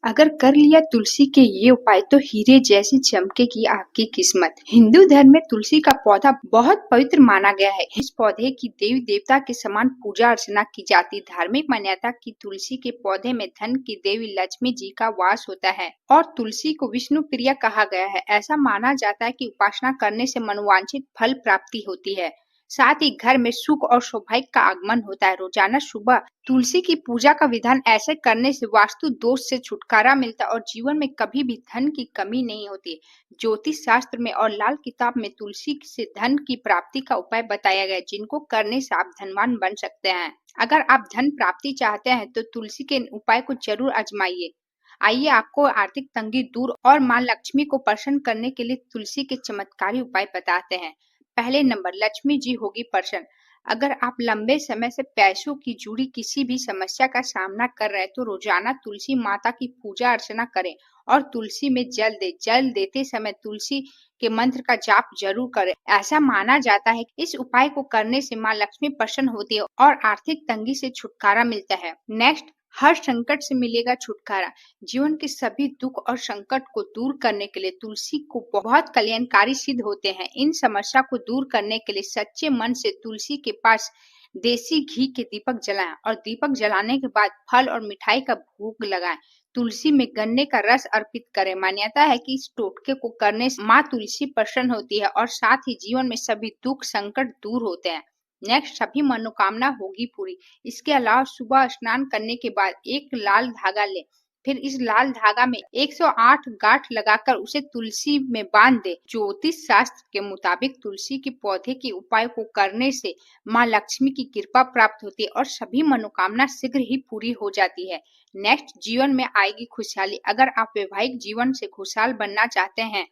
अगर कर लिया तुलसी के ये उपाय तो हीरे जैसी चमकेगी आपकी किस्मत। हिंदू धर्म में तुलसी का पौधा बहुत पवित्र माना गया है। इस पौधे की देवी देवता के समान पूजा अर्चना की जाती। धार्मिक मान्यता की तुलसी के पौधे में धन की देवी लक्ष्मी जी का वास होता है और तुलसी को विष्णु प्रिय कहा गया है। ऐसा माना जाता है कि उपासना करने से मनोवांछित फल प्राप्ति होती है। साथ ही घर में सुख और सौभाग्य का आगमन होता है। रोजाना सुबह तुलसी की पूजा का विधान ऐसे करने से वास्तु दोष से छुटकारा मिलता है और जीवन में कभी भी धन की कमी नहीं होती। ज्योतिष शास्त्र में और लाल किताब में तुलसी से धन की प्राप्ति का उपाय बताया गया है, जिनको करने से आप धनवान बन सकते हैं। अगर आप धन प्राप्ति चाहते हैं तो तुलसी के उपाय को जरूर आजमाइए। आइए आपको आर्थिक तंगी दूर और माँ लक्ष्मी को प्रसन्न करने के लिए तुलसी के चमत्कारी उपाय बताते हैं। पहले नंबर, लक्ष्मी जी होगी प्रसन्न। अगर आप लंबे समय से पैसों की जुड़ी किसी भी समस्या का सामना कर रहे हैं तो रोजाना तुलसी माता की पूजा अर्चना करें और तुलसी में जल दे। जल देते समय तुलसी के मंत्र का जाप जरूर करें। ऐसा माना जाता है कि इस उपाय को करने से माँ लक्ष्मी प्रसन्न होती है और आर्थिक तंगी से छुटकारा मिलता है। नेक्स्ट, हर संकट से मिलेगा छुटकारा। जीवन के सभी दुख और संकट को दूर करने के लिए तुलसी को बहुत कल्याणकारी सिद्ध होते हैं। इन समस्या को दूर करने के लिए सच्चे मन से तुलसी के पास देसी घी के दीपक जलाएं और दीपक जलाने के बाद फल और मिठाई का भोग लगाएं। तुलसी में गन्ने का रस अर्पित करें। मान्यता है कि इस टोटके को करने से माँ तुलसी प्रसन्न होती है और साथ ही जीवन में सभी दुख संकट दूर होते हैं। नेक्स्ट, सभी मनोकामना होगी पूरी। इसके अलावा सुबह स्नान करने के बाद एक लाल धागा लें। फिर इस लाल धागा में 108 गांठ लगाकर उसे तुलसी में बांध दे। ज्योतिष शास्त्र के मुताबिक तुलसी के पौधे के उपाय को करने से माँ लक्ष्मी की कृपा प्राप्त होती है और सभी मनोकामना शीघ्र ही पूरी हो जाती है। नेक्स्ट, जीवन में आएगी खुशहाली। अगर आप वैवाहिक जीवन से खुशहाल बनना चाहते हैं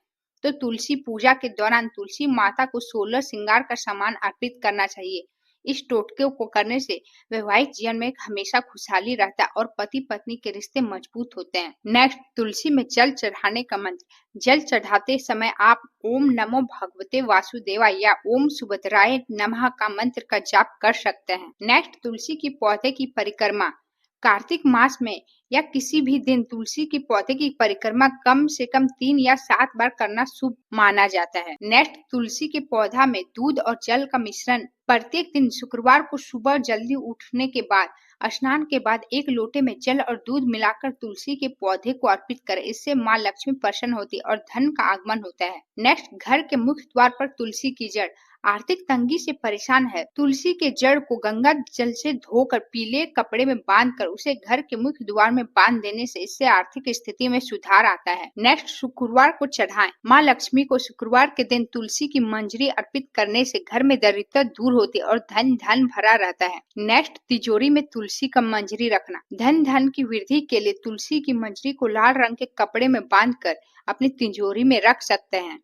तो तुलसी पूजा के दौरान तुलसी माता को 16 श्रृंगार का सामान अर्पित करना चाहिए। इस टोटके को करने से वैवाहिक जीवन में हमेशा खुशहाली रहता है और पति पत्नी के रिश्ते मजबूत होते हैं। नेक्स्ट, तुलसी में जल चढ़ाने का मंत्र। जल चढ़ाते समय आप ओम नमो भगवते वासुदेवाय या ओम सुभद्राय नमः का मंत्र का जाप कर सकते हैं। नेक्स्ट, तुलसी की पौधे की परिक्रमा। कार्तिक मास में या किसी भी दिन तुलसी के पौधे की परिक्रमा कम से कम 3 या 7 बार करना शुभ माना जाता है। नेक्स्ट, तुलसी के पौधा में दूध और जल का मिश्रण प्रत्येक दिन शुक्रवार को सुबह जल्दी उठने के बाद स्नान के बाद एक लोटे में जल और दूध मिलाकर तुलसी के पौधे को अर्पित करें। इससे माँ लक्ष्मी प्रसन्न होती है और धन का आगमन होता है। नेक्स्ट, घर के मुख्य द्वार पर तुलसी की जड़। आर्थिक तंगी से परेशान है, तुलसी के जड़ को गंगा जल से धोकर पीले कपड़े में बांधकर उसे घर के मुख्य द्वार में बांध देने से इससे आर्थिक स्थिति में सुधार आता है। नेक्स्ट, शुक्रवार को चढ़ाएं। माँ लक्ष्मी को शुक्रवार के दिन तुलसी की मंजरी अर्पित करने से घर में दरिद्रता दूर होती है और धन धन भरा रहता है। नेक्स्ट, तिजोरी में तुलसी का मंजरी रखना। धन की वृद्धि के लिए तुलसी की मंजरी को लाल रंग के कपड़े में बांधकर अपनी तिजोरी में रख सकते हैं।